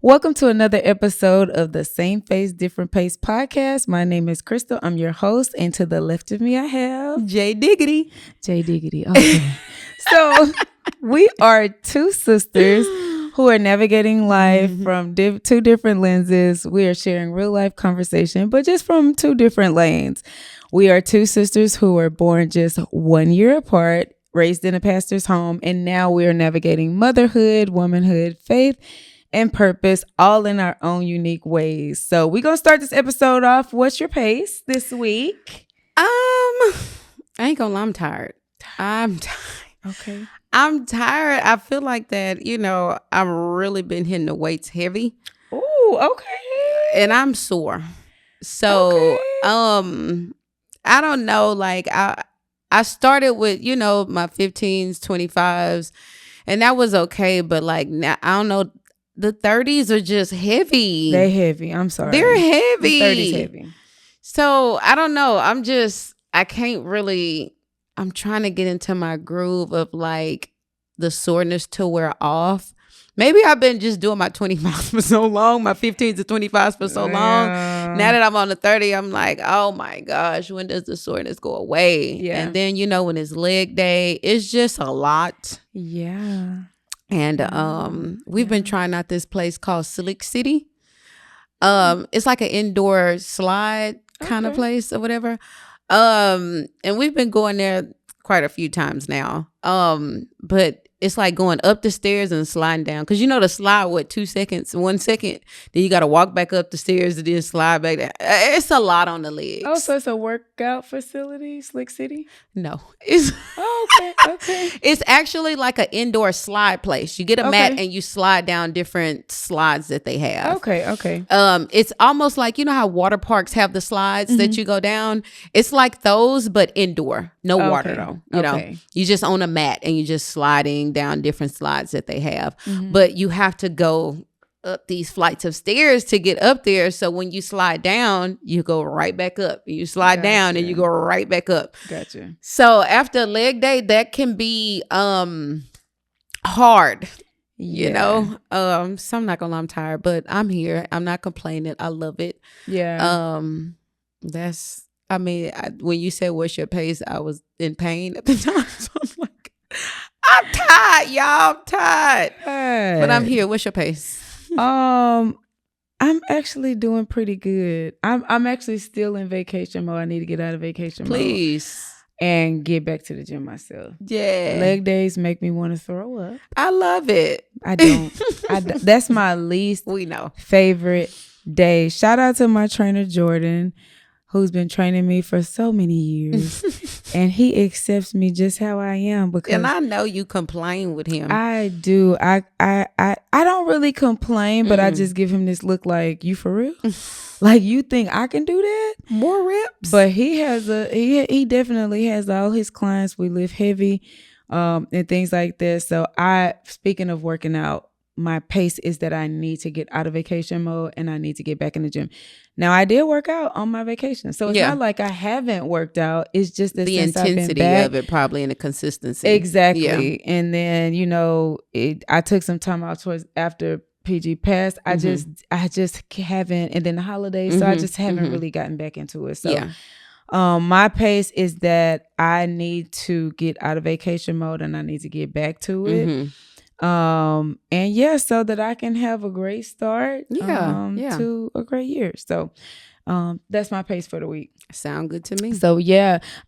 Welcome to another episode of the Same Face, Different Pace podcast. My name is Crystal. I'm your host. And to the left of me, I have J Diggity. J Diggity. Okay. So we are two sisters who are navigating life from two different lenses. We are sharing real life conversation, but just from two different lanes. We are two sisters who were born just 1 year apart, raised in a pastor's home, and now we are navigating motherhood, womanhood, faith, and purpose, all in our own unique ways. So we're gonna start this episode off. What's your pace this week? I ain't gonna lie, I'm tired. I'm tired. Okay. I'm tired. I feel like that, I've really been hitting the weights heavy. Ooh, okay. And I'm sore. So, I don't know, like I started with, my 15s, 25s, and that was okay, but like now I don't know. The 30s are just heavy. They heavy. I'm sorry. They're heavy. The 30s heavy. So I don't know. I'm trying to get into my groove of like the soreness to wear off. Maybe I've been just doing my 25s for so long, my 15s to 25s for so long. Now that I'm on the 30, I'm like, oh my gosh, when does the soreness go away? Yeah. And then, when it's leg day, it's just a lot. Yeah. And we've been trying out this place called Slick City. It's like an indoor slide kind of place or whatever. And we've been going there quite a few times now. But it's like going up the stairs and sliding down. Because the slide, 2 seconds, 1 second. Then you got to walk back up the stairs and then slide back down. It's a lot on the legs. Oh, so it's a workout facility, Slick City? No. It's okay. It's actually like an indoor slide place. You get a mat and you slide down different slides that they have. Okay. It's almost like, how water parks have the slides that you go down? It's like those, but indoor. No water though. You know, you just own a mat and you're just sliding down different slides that they have. But you have to go up these flights of stairs to get up there. So when you slide down, you go right back up. You slide down and you go right back up. Gotcha. So after leg day, that can be hard. So I'm not gonna lie, I'm tired, but I'm here. I'm not complaining. I love it. Yeah. When you said what's your pace, I was in pain at the time. So I'm like, I'm tired, y'all. I'm tired. Hey. But I'm here. What's your pace? I'm actually doing pretty good. I'm actually still in vacation mode. I need to get out of vacation mode. Please. And get back to the gym myself. Yeah. Leg days make me want to throw up. I love it. I don't. That's my least favorite day. Shout out to my trainer, Jordan, who's been training me for so many years. And he accepts me just how I am. And I know you complain with him. I do. I don't really complain, but I just give him this look like, you for real? Like, you think I can do that? More reps? But he definitely has all his clients. We live heavy and things like this. So speaking of working out, my pace is that I need to get out of vacation mode and I need to get back in the gym. Now, I did work out on my vacation. So it's not like I haven't worked out. It's just that the intensity of it probably and the consistency. Exactly. Yeah. And then, I took some time out after PG passed. I just haven't, and then the holidays. So I just haven't really gotten back into it. So my pace is that I need to get out of vacation mode and I need to get back to it. So that I can have a great start to a great year. So that's my pace for the week. Sound good to me. So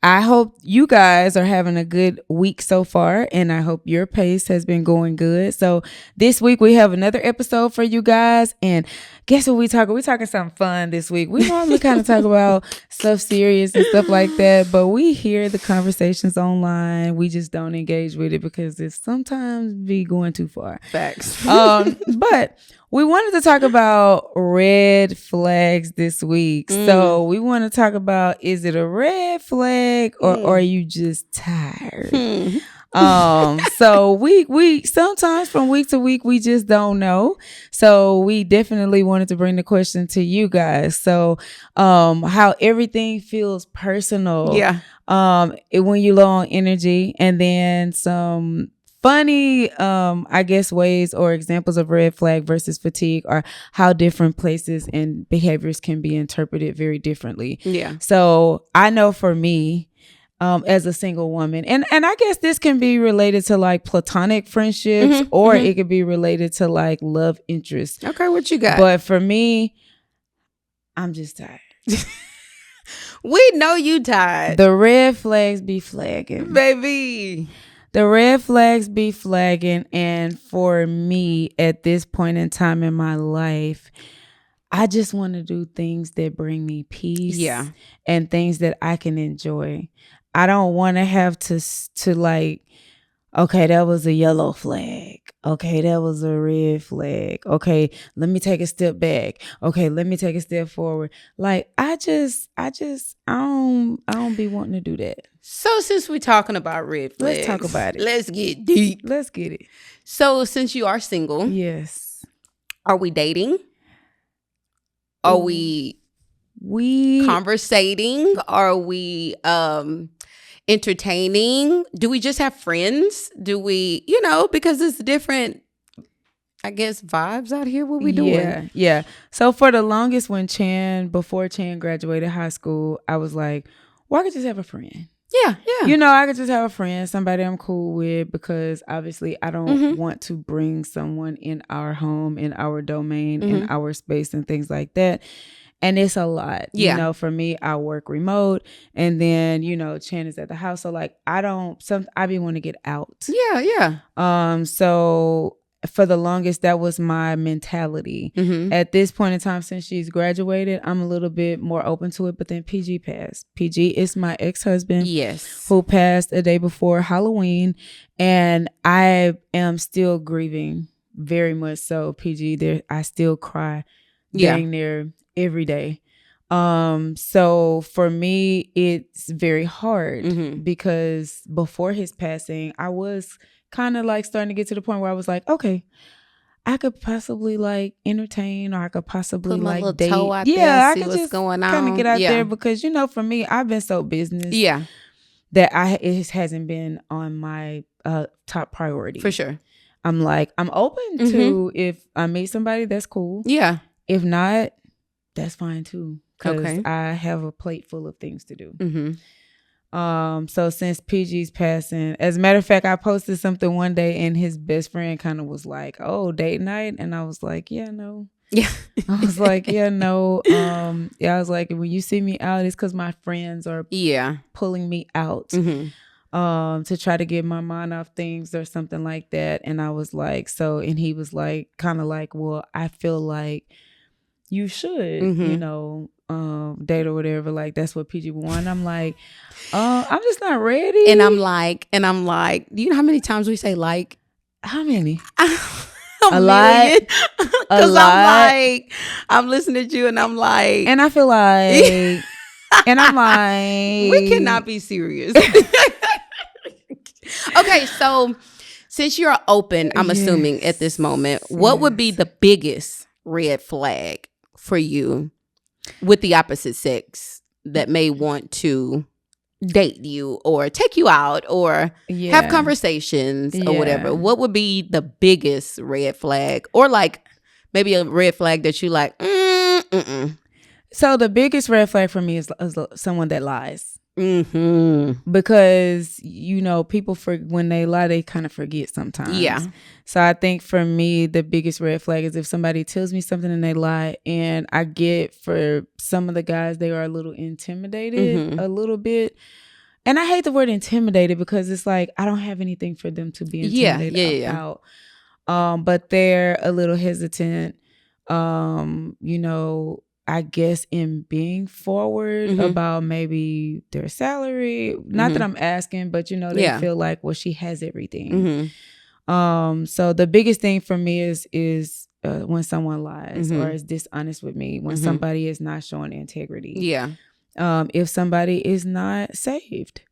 I hope you guys are having a good week so far, and I hope your pace has been going good. So this week we have another episode for you guys, and guess what we talking? We're talking something fun this week. We normally kind of talk about stuff serious and stuff like that, but we hear the conversations online. We just don't engage with it because it sometimes be going too far. Facts. But we wanted to talk about red flags this week. So we want to talk about, is it a red flag or are you just tired? So we sometimes from week to week, we just don't know. So we definitely wanted to bring the question to you guys. So how everything feels personal. Yeah. When you're low on energy, and then some funny, I guess, ways or examples of red flag versus fatigue are how different places and behaviors can be interpreted very differently. Yeah. So I know for me, as a single woman, and I guess this can be related to like platonic friendships, or it could be related to like love interest. Okay, what you got? But for me, I'm just tired. We know you tired. The red flags be flagging. Baby. The red flags be flagging. And for me, at this point in time in my life, I just want to do things that bring me peace. Yeah. And things that I can enjoy. I don't want to have to like, okay, that was a yellow flag. Okay, that was a red flag. Okay, let me take a step back. Okay, let me take a step forward. Like, I don't be wanting to do that. So since we're talking about red flags, let's talk about it. Let's get deep. Let's get it. So since you are single, yes, are we dating? Are we conversating? Are we entertaining? Do we just have friends? Do we, because it's different, I guess, vibes out here. What we doing? Yeah. So for the longest, before Chan graduated high school, I was like, well, I could just have a friend. Yeah. I could just have a friend, somebody I'm cool with, because obviously I don't want to bring someone in our home, in our domain, in our space and things like that. And it's a lot, for me. I work remote, and then, Chan is at the house. So like, I be want to get out. Yeah. So for the longest, that was my mentality. At this point in time, since she's graduated, I'm a little bit more open to it. But then PG passed. PG is my ex-husband. Yes. Who passed a day before Halloween. And I am still grieving, very much so. PG, I still cry dang near every day. So for me, it's very hard because before his passing, I was kind of like starting to get to the point where I was like, okay, I could possibly like entertain, or I could possibly put my like little date. toe out there, I see could what's just going on. Kind of get out there, because for me, I've been so business. That it hasn't been on my top priority. For sure. I'm open to, if I meet somebody, that's cool. Yeah. If not, that's fine too. Because I have a plate full of things to do. So since PG's passing, as a matter of fact, I posted something one day and his best friend kind of was like, oh, date night. And I was like, yeah, no. Yeah. I was like, yeah, no. I was like, when you see me out, it's because my friends are pulling me out to try to get my mind off things or something like that. And I was like, and he was like, kind of like, well, I feel like you should, date or whatever. Like, that's what PG want. I'm like, I'm just not ready. And I'm like, do you know how many times we say like? How many? A lot. Because I'm like, I'm listening to you and I'm like. And I feel like, and I'm like. We cannot be serious. Okay, so since you're open, I'm assuming at this moment, what would be the biggest red flag for you with the opposite sex that may want to date you or take you out or have conversations or whatever? What would be the biggest red flag, or like maybe a red flag that you like? So the biggest red flag for me is someone that lies. Because people when they lie, they kind of forget sometimes. So I think for me, the biggest red flag is if somebody tells me something and they lie. And I get, for some of the guys, they are a little intimidated, a little bit. And I hate the word intimidated, because it's like, I don't have anything for them to be intimidated about. But they're a little hesitant, I guess, in being forward about maybe their salary. Not that I'm asking, but they feel like, well, she has everything. So the biggest thing for me is when someone lies or is dishonest with me, when somebody is not showing integrity. If somebody is not saved.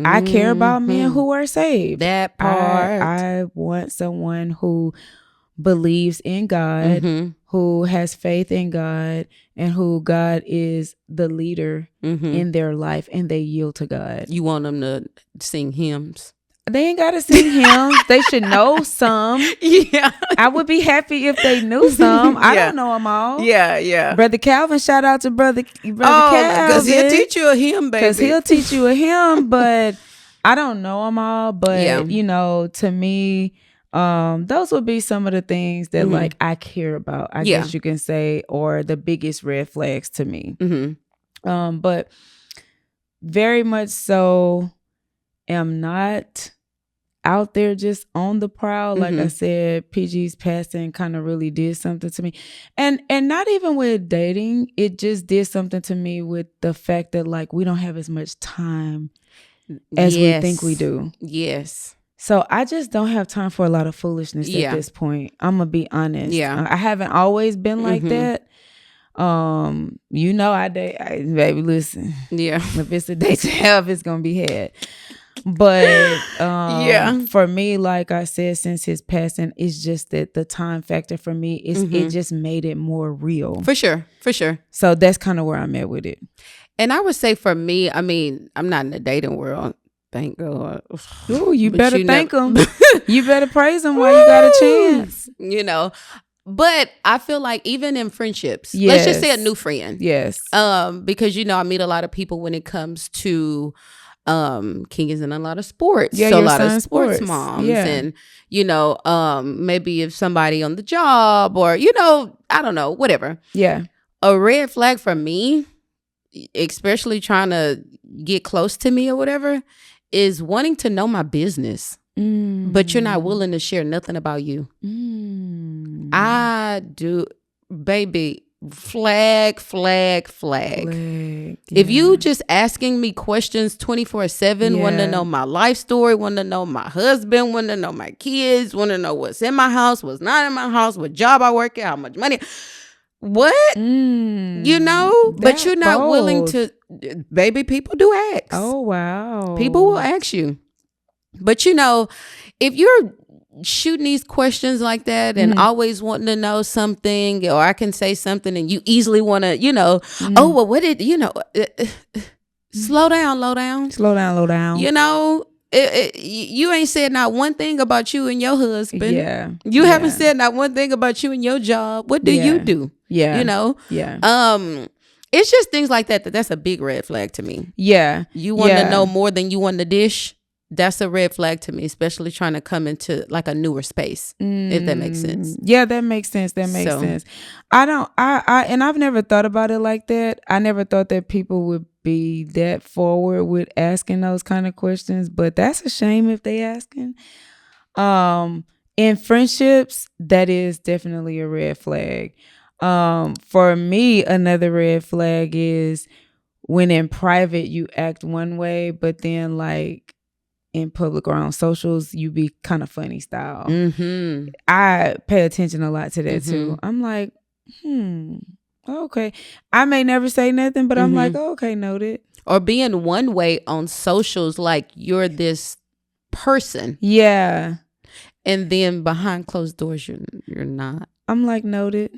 I care about men who are saved. That part. I want someone who believes in God, who has faith in God, and who God is the leader in their life, and they yield to God. You want them to sing hymns? They ain't gotta sing hymns. They should know some. Yeah. I would be happy if they knew some. I don't know them all. Yeah. Brother Calvin, shout out to brother Calvin. Because he'll teach you a hymn, baby. Because he'll teach you a hymn, but I don't know them all. But to me, those would be some of the things that like I care about. I guess you can say, or the biggest red flags to me. But very much so, am not out there just on the prowl. Like I said, PG's passing kind of really did something to me. And not even with dating, it just did something to me with the fact that like we don't have as much time as we think we do. Yes. So I just don't have time for a lot of foolishness at this point. I'm going to be honest. Yeah. I haven't always been like that. I date, baby, listen. Yeah. If it's a date to have, it's going to be had. But for me, like I said, since his passing, it's just that the time factor for me is it just made it more real. For sure. So that's kind of where I'm at with it. And I would say for me, I mean, I'm not in the dating world, thank God. Ooh, you better thank him. You better praise him while you got a chance. But I feel like even in friendships, let's just say a new friend. Yes. Because I meet a lot of people when it comes to King is in a lot of sports. Yeah, so a lot of sports moms. Yeah. And, maybe if somebody on the job or, I don't know, whatever. Yeah. A red flag for me, especially trying to get close to me or whatever, is wanting to know my business. But you're not willing to share nothing about you. I do, baby. Flag. Yeah. If you just asking me questions 24/7, want to know my life story, want to know my husband, want to know my kids, want to know what's in my house, what's not in my house, what job I work at, how much money, what? But you're not willing to, baby, people do ask. Oh, wow. People will ask you. But if you're shooting these questions like that and always wanting to know something, or I can say something and you easily want to, oh, well, what did, slow down, low down. You ain't said not one thing about you and your husband. Yeah. You haven't said not one thing about you and your job. What do you do? Yeah. Yeah. It's just things like that that's a big red flag to me. Yeah. You want to know more than you want to dish. That's a red flag to me, especially trying to come into like a newer space, if that makes sense. Yeah, that makes sense. Sense. I've never thought about it like that. I never thought that people would be that forward with asking those kind of questions, but that's a shame if they asking. In friendships, that is definitely a red flag. For me, another red flag is when in private you act one way, but then like in public or on socials, you be kind of funny style. I pay attention a lot to that too. I'm like, okay. I may never say nothing, but I'm like, okay, noted. Or being one way on socials, like you're this person. Yeah. And then behind closed doors, you're not. I'm like, noted.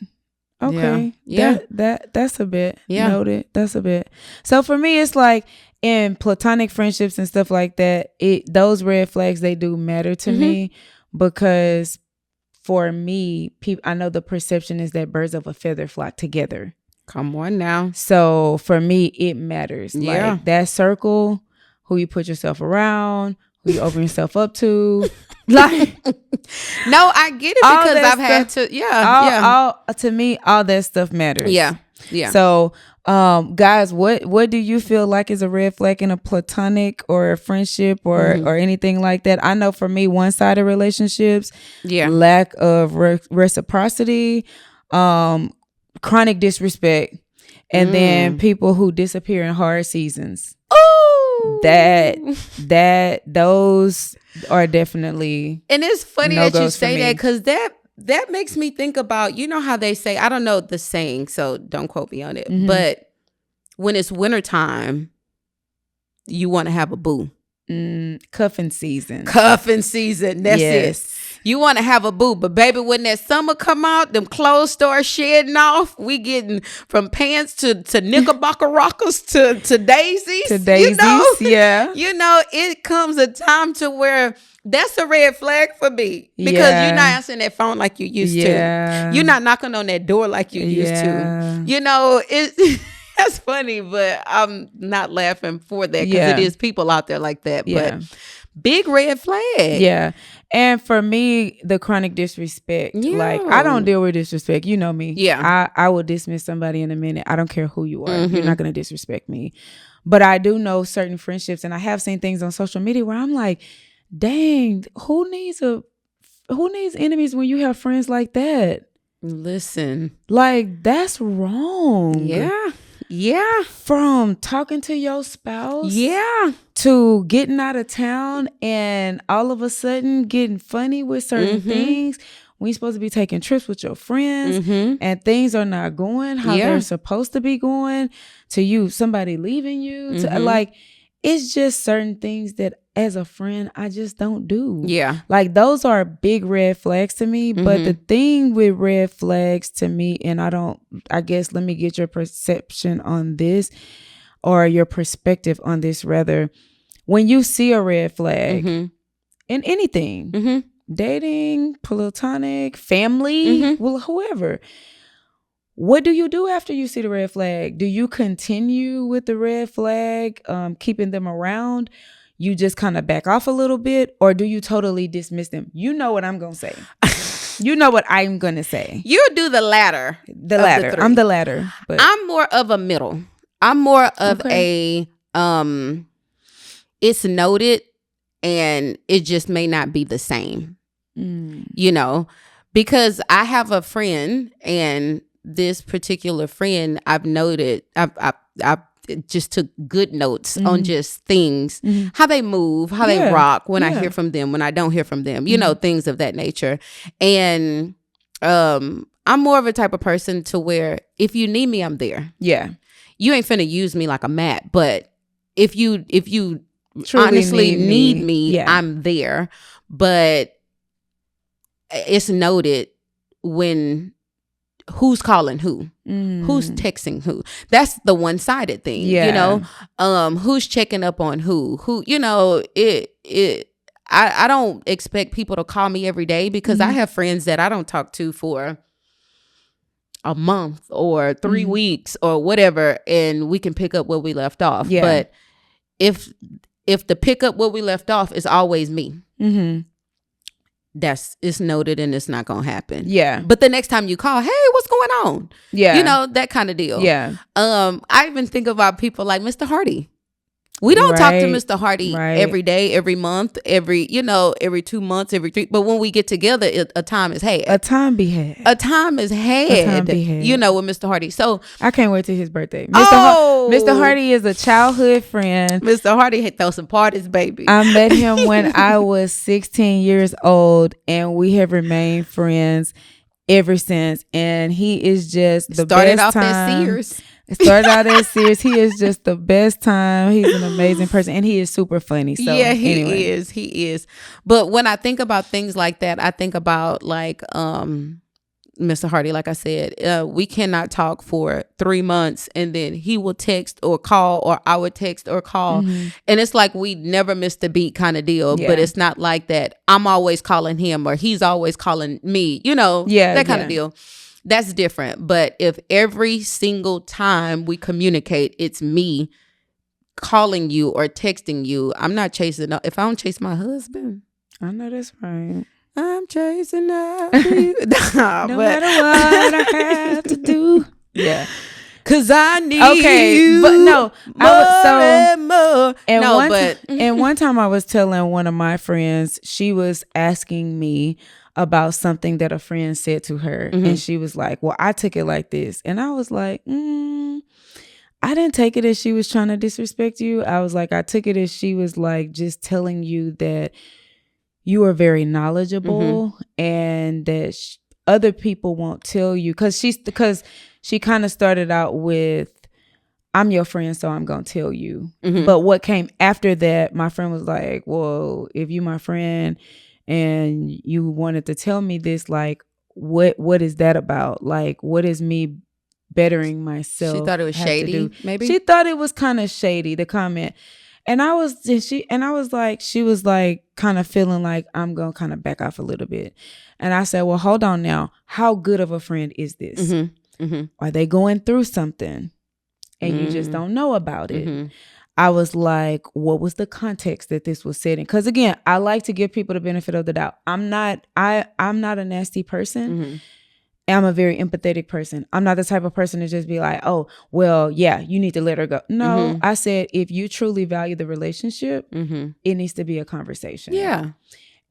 Okay. Yeah. That's a bit. Yeah. Noted. That's a bit. So for me, it's like in platonic friendships and stuff like that, those red flags, they do matter to me, because for me, I know the perception is that birds of a feather flock together. Come on now. So for me, it matters. Yeah. Like that circle, who you put yourself around, who you open yourself up to. Like, no, I get it, because I've had to, to me, all that stuff matters. Yeah. Yeah. So, guys, what do you feel like is a red flag in a platonic or a friendship or anything like that? I know for me, one-sided relationships, lack of reciprocity, chronic disrespect, and then people who disappear in hard seasons. Ooh. Those are definitely, and it's funny that you say that, because that makes me think about, how they say, I don't know the saying, so don't quote me on it, but when it's wintertime, you want to have a boo. Cuffing season. That's it. You want to have a boo, but baby, when that summer come out, them clothes start shedding off. We getting from pants to knickerbocker rockers to daisies. To daisies, yeah. You know, it comes a time to where that's a red flag for me because you're not answering that phone like you used to. You're not knocking on that door like you used to. You know, that's funny, but I'm not laughing for that because it is people out there like that. But big red flag. Yeah. And for me, the chronic disrespect, like I don't deal with disrespect. You know me. Yeah. I will dismiss somebody in a minute. I don't care who you are. You're not going to disrespect me. But I do know certain friendships, and I have seen things on social media where I'm like, dang, who needs enemies when you have friends like that? Listen. Like, that's wrong. Yeah. From talking to your spouse. Yeah. To getting out of town and all of a sudden getting funny with certain things. When you're supposed to be taking trips with your friends and things are not going how they're supposed to be going, to you, somebody leaving you, to like, it's just certain things that as a friend, I just don't do. Yeah. Like, those are big red flags to me. But the thing with red flags to me, and I guess, let me get your perception on this, or your perspective on this rather. When you see a red flag in anything, dating, platonic, family, well, whoever, what do you do after you see the red flag? Do you continue with the red flag, keeping them around? You just kind of back off a little bit, or do you totally dismiss them? You know what I'm going to say. You know what I'm going to say. You do the latter. The latter. I'm the latter. But I'm more of a middle. I'm more of a, it's noted and it just may not be the same, you know, because I have a friend, and this particular friend I've noted, I've just took good notes on just things, how they move, how they rock, when I hear from them, when I don't hear from them, you know, things of that nature. And I'm more of a type of person to where if you need me, I'm there. Yeah. You ain't finna use me like a mat, but if you truly honestly need me, I'm there. But it's noted when who's calling who's texting who. That's the one-sided thing, you know. Who's checking up on who, you know, I don't expect people to call me every day, because I have friends that I don't talk to for a month or 3 weeks or whatever, and we can pick up where we left off. But if the pick up where we left off is always me, it's noted and it's not gonna happen. But the next time you call, hey, what's going on? You know, that kind of deal. I even think about people like Mr. Hardy. We don't talk to Mr. Hardy every day, every month, every 2 months, every 3. But when we get together, a time is had. A time be had. A time is had. You know, with Mr. Hardy. So I can't wait till his birthday. Mr. Hardy is a childhood friend. Mr. Hardy throw some parties, baby. I met him when I was 16 years old, and we have remained friends ever since. And he is just the started best off time. at Sears. Started out as Sears. He is just the best time. He's an amazing person, and he is super funny. So yeah, he is. But when I think about things like that, I think about like Mr. Hardy. Like I said, we cannot talk for 3 months, and then he will text or call, or I would text or call, and it's like we never missed a beat kind of deal. But it's not like that. I'm always calling him, or he's always calling me. You know, that kind of deal. That's different. But if every single time we communicate, it's me calling you or texting you, I'm not chasing up. If I don't chase my husband, I know that's right. I'm chasing after you. No matter what I have to do. Yeah. Cause I need you. But no, more. And one time I was telling one of my friends, she was asking me about something that a friend said to her, and she was like, well, I took it like this, and I was like, I didn't take it as she was trying to disrespect you. I was like, I took it as she was like just telling you that you are very knowledgeable, and that other people won't tell you, because she kind of started out with, I'm your friend, so I'm gonna tell you. But what came after that, my friend was like, well, if you my friend and you wanted to tell me this, like, what is that about? Like, what is me bettering myself? She thought it was shady, maybe? She thought it was kind of shady, the comment. And she was like kind of feeling like I'm going to kind of back off a little bit. And I said, well, hold on now. How good of a friend is this? Mm-hmm. Mm-hmm. Are they going through something and you just don't know about it? Mm-hmm. I was like, what was the context that this was said in? Because again, I like to give people the benefit of the doubt. I'm not a nasty person. Mm-hmm. I'm a very empathetic person. I'm not the type of person to just be like, oh, well, yeah, you need to let her go. No, I said, if you truly value the relationship, it needs to be a conversation. Yeah.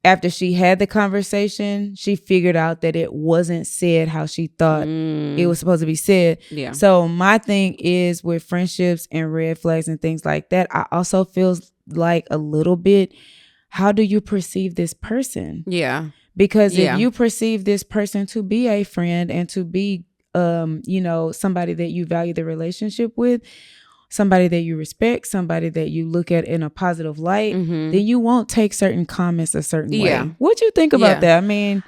After she had the conversation, she figured out that it wasn't said how she thought it was supposed to be said. Yeah. So my thing is with friendships and red flags and things like that, I also feel like a little bit, how do you perceive this person? Yeah. Because if you perceive this person to be a friend and to be, somebody that you value the relationship with, somebody that you respect, somebody that you look at in a positive light, then you won't take certain comments a certain way. What you think about that? I mean,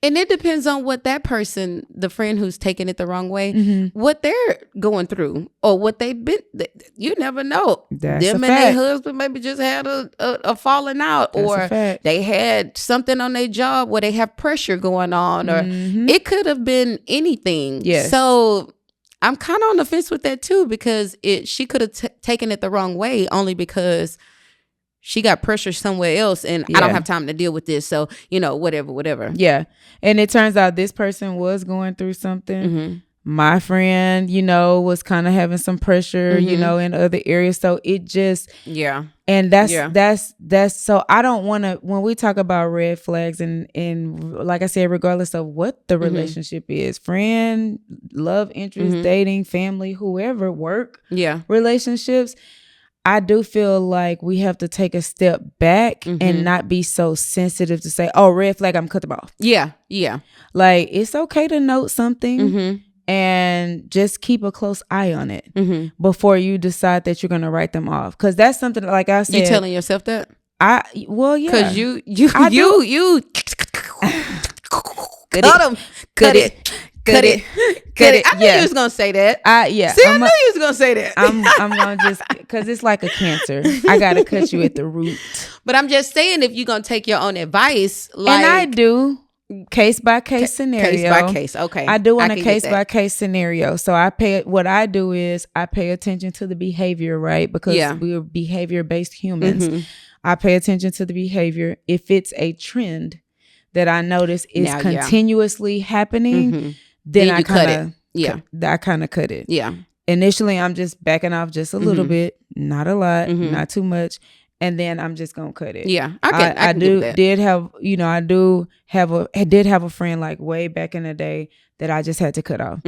and it depends on what that person, the friend who's taking it the wrong way, what they're going through or what they've been. You never know. That's them and their husband maybe just had a falling out, or they had something on their job where they have pressure going on, or it could have been anything. Yes. So I'm kind of on the fence with that too, because she could have taken it the wrong way only because she got pressure somewhere else and I don't have time to deal with this. So, whatever. Yeah. And it turns out this person was going through something. My friend, was kind of having some pressure, in other areas. So it just, and that's, so I don't want to, when we talk about red flags and like I said, regardless of what the relationship is, friend, love interest, dating, family, whoever, work, relationships, I do feel like we have to take a step back and not be so sensitive to say, oh, red flag, I'm cut them off. Yeah. Yeah. Like, it's okay to note something and just keep a close eye on it before you decide that you're going to write them off. Because that's something, like I said. You telling yourself that? Well, yeah. Because you cut it. I knew you was gonna say that. See, I knew you was gonna say that. I'm gonna just, because it's like a cancer. I gotta cut you at the root. But I'm just saying, if you're gonna take your own advice, like, and I do case by case scenario. Case by case, okay. I do on a case by case scenario. So what I do is I pay attention to the behavior, right? Because we're behavior based humans. I pay attention to the behavior. If it's a trend that I notice is continuously happening, then I kind of cut it. Yeah. Initially, I'm just backing off just a little bit, not a lot, not too much, and then I'm just gonna cut it. Yeah, I did have a friend like way back in the day that I just had to cut off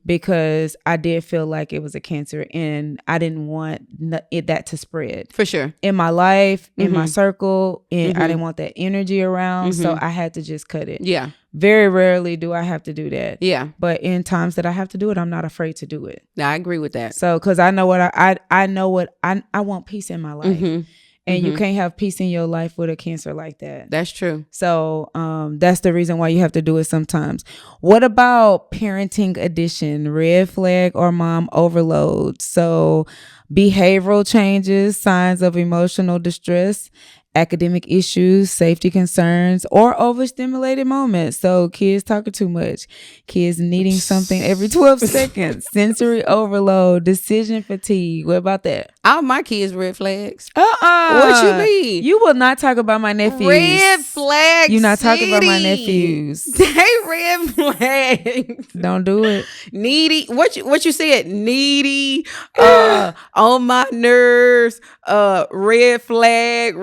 because I did feel like it was a cancer and I didn't want that to spread. For sure. In my life, in my circle, and I didn't want that energy around, so I had to just cut it. Yeah. Very rarely do I have to do that. Yeah. But in times that I have to do it, I'm not afraid to do it. I agree with that. So, because I know what I want peace in my life. And you can't have peace in your life with a cancer like that. That's true. So that's the reason why you have to do it sometimes. What about parenting addiction, red flag or mom overload? So behavioral changes, signs of emotional distress, academic issues, safety concerns, or overstimulated moments. So kids talking too much, kids needing something every 12 seconds, sensory overload, decision fatigue. What about that? All my kids red flags. What you mean? You will not talk about my nephews. Red flags. You're not talking about my nephews. They red flags. Don't do it. Needy. What you said? Needy. On my nerves. Red flag.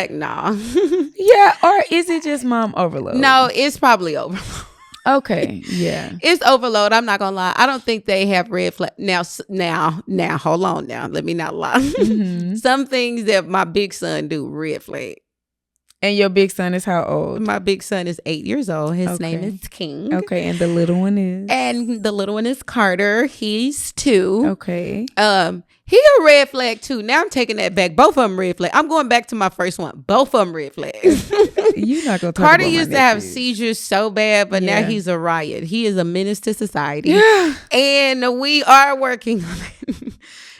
Nah. Yeah. Or is it just mom overload? No, it's probably overload. Okay. Yeah. It's overload. I'm not gonna lie. I don't think they have red flag. Now, hold on now. Let me not lie. Some things that my big son do, red flag. And your big son is how old? My big son is 8 years old. His name is King. Okay. And the little one is? And the little one is Carter. He's 2. Okay. He a red flag too. Now I'm taking that back. Both of them red flag. I'm going back to my first one. Both of them red flags. You're not gonna talk Carter about used my to have nephews. seizures so bad, but now he's a riot. He is a menace to society. Yeah. And we are working on it.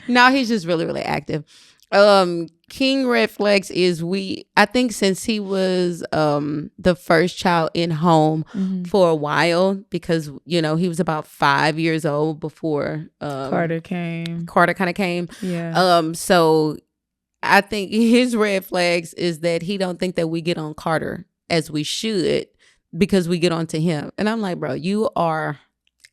No, he's just really, really active. King red flags is I think since he was the first child in home for a while, because he was about 5 years old before Carter kind of came. Yeah. So I think his red flags is that he don't think that we get on Carter as we should, because we get on to him. And I'm like, bro, you are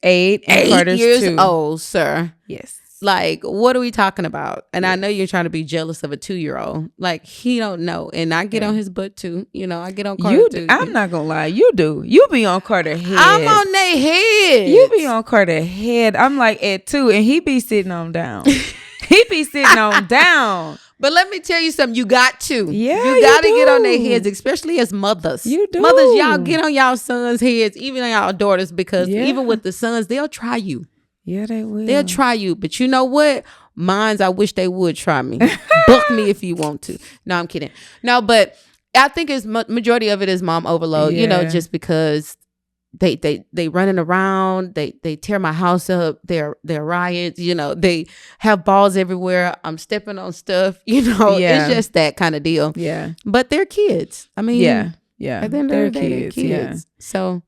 8 and 8 Carter's years 2. old, sir. Yes. Like, what are we talking about? And I know you're trying to be jealous of a 2-year-old. Like, he don't know. And I get on his butt too. I get on Carter too. I'm not gonna lie, you do. You be on Carter head. I'm on their head. You be on Carter head. I'm like at 2, and he be sitting on down. He be sitting on down. But let me tell you something. You got to. Yeah, you got to you get on their do. heads, especially as mothers. You do. Mothers, y'all get on y'all sons' heads, even on y'all daughters, because even with the sons, they'll try you. Yeah, they will. They'll try you. But you know what? Mines, I wish they would try me. Book me if you want to. No, I'm kidding. No, but I think it's majority of it is mom overload. Just because they running around, they tear my house up. They're riots. They have balls everywhere. I'm stepping on stuff. It's just that kind of deal. Yeah, but they're kids. I mean, yeah. At the end of the day, they're kids. Yeah. So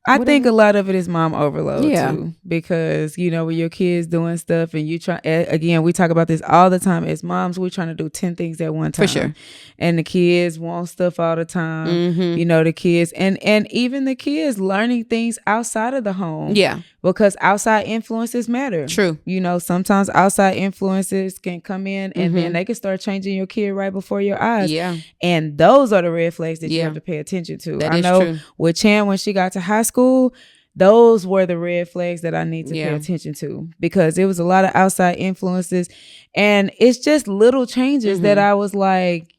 I think a lot of it is mom overload too, because when your kids doing stuff and you try, again, we talk about this all the time as moms, we're trying to do 10 things at one time. For sure. And the kids want stuff all the time. The kids and even the kids learning things outside of the home. Yeah. Because outside influences matter. True. Sometimes outside influences can come in and then they can start changing your kid right before your eyes. Yeah. And those are the red flags that you have to pay attention to. That I is know true. with Chan, when she got to high school, those were the red flags that I need to pay attention to, because it was a lot of outside influences, and it's just little changes that I was like,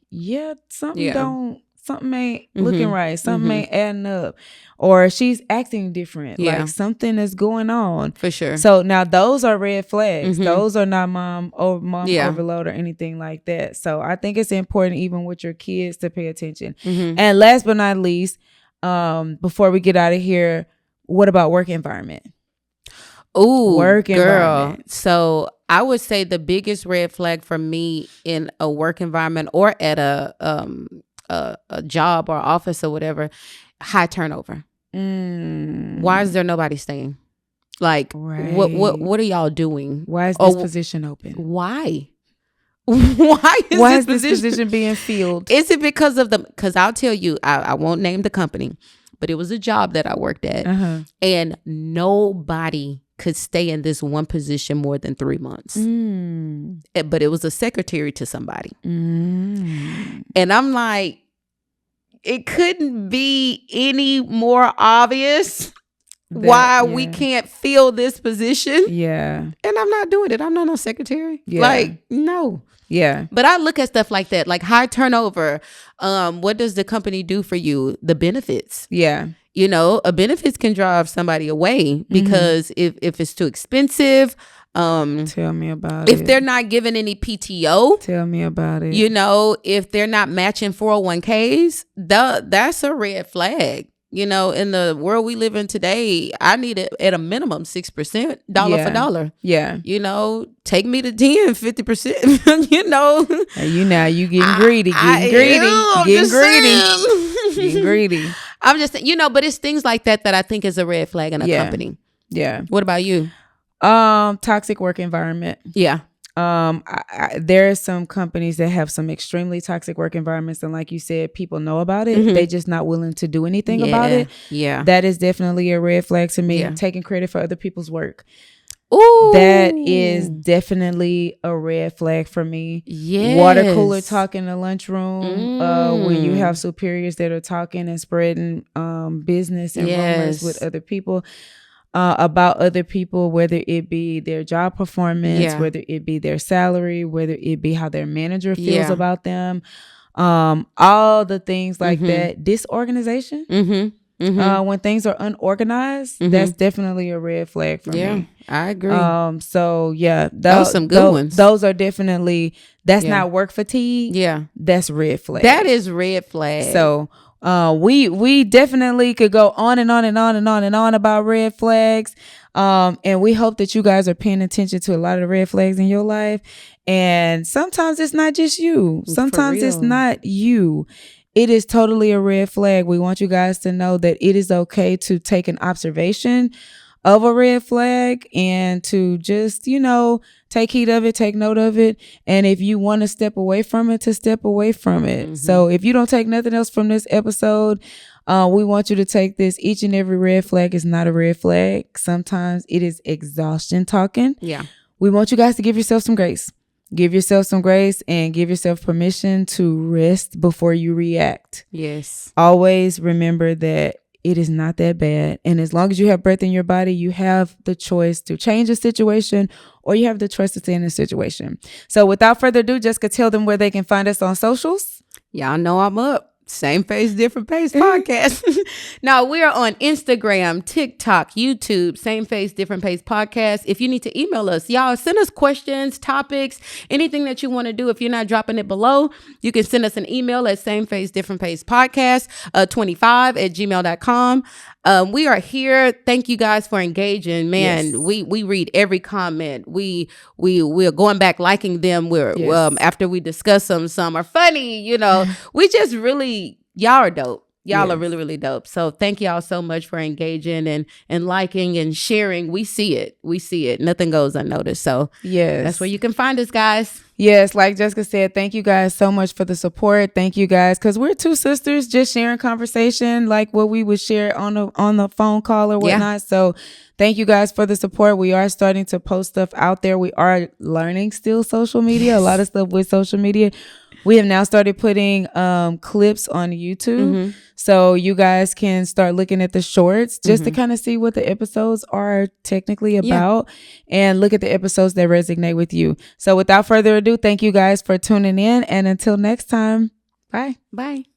something ain't looking right. Something ain't adding up, or she's acting different. Like something is going on. For sure. So now those are red flags. Those are not mom overload or anything like that. So I think it's important, even with your kids, to pay attention. And last but not least, before we get out of here, what about work environment? Ooh, work girl. environment. So I would say the biggest red flag for me in a work environment or at a job or office or whatever, high turnover. Why is there nobody staying? Like, what are y'all doing? Why is this position open? Why? Why is this position being filled? Is it because of because I'll tell you, I won't name the company, but it was a job that I worked at, and nobody could stay in this one position more than 3 months. But it was a secretary to somebody. And I'm like, it couldn't be any more obvious why we can't fill this position. Yeah. And I'm not doing it. I'm not no secretary. Yeah. Like, no. Yeah. But I look at stuff like that, like high turnover. What does the company do for you? The benefits. Yeah. A benefits can drive somebody away because if it's too expensive, tell me about it. If they're not giving any PTO, tell me about it. If they're not matching 401ks, that's a red flag. In the world we live in today, I need it at a minimum 6%, dollar for dollar. Yeah. Take me to 10, 50%, Now you getting greedy, getting greedy. I'm just, but it's things like that I think is a red flag in a company. Yeah. What about you? Toxic work environment. Yeah. There are some companies that have some extremely toxic work environments, and like you said, people know about it. They're just not willing to do anything about it. Yeah. That is definitely a red flag to me. Yeah. Taking credit for other people's work. Ooh. That is definitely a red flag for me. Yes. Water cooler talk in the lunchroom. When you have superiors that are talking and spreading business and rumors with other people. About other people, whether it be their job performance, whether it be their salary, whether it be how their manager feels about them, all the things like that. Disorganization. when things are unorganized, that's definitely a red flag for me. I agree. So yeah, those some good ones. Those are definitely, that's not work fatigue. Yeah. That's red flag. That is red flag. So we definitely could go on and on and on and on and on about red flags. And we hope that you guys are paying attention to a lot of the red flags in your life. And sometimes it's not just you. Sometimes it's not you. It is totally a red flag. We want you guys to know that it is okay to take an observation of a red flag and to just, take heed of it, take note of it. And if you want to step away from it, to step away from it. So if you don't take nothing else from this episode, we want you to take this. Each and every red flag is not a red flag. Sometimes it is exhaustion talking. Yeah. We want you guys to give yourself some grace. Give yourself some grace and give yourself permission to rest before you react. Yes. Always remember that it is not that bad. And as long as you have breath in your body, you have the choice to change a situation or you have the choice to stay in a situation. So without further ado, Jessica, tell them where they can find us on socials. Y'all know I'm up. Same Face, Different Pace podcast. Now we are on Instagram, TikTok, YouTube, Same Face, Different Pace podcast. If you need to email us, y'all send us questions, topics, anything that you want to do. If you're not dropping it below, you can send us an email at Same Face, Different Pace podcast 25@gmail.com. We are here. Thank you guys for engaging. Man, yes. we read every comment. We're going back, liking them. After we discuss them, some are funny, we just really, y'all are dope. Y'all are really, really dope. So thank y'all so much for engaging and liking and sharing. We see it. Nothing goes unnoticed. So that's where you can find us, guys. Yes, like Jessica said, thank you guys so much for the support. Thank you guys, because we're two sisters just sharing conversation like what we would share on the phone call or whatnot. Yeah. So thank you guys for the support. We are starting to post stuff out there. We are learning still social media, a lot of stuff with social media. We have now started putting clips on YouTube. So you guys can start looking at the shorts just to kind of see what the episodes are technically about and look at the episodes that resonate with you. So without further ado, thank you guys for tuning in. And until next time, bye. Bye.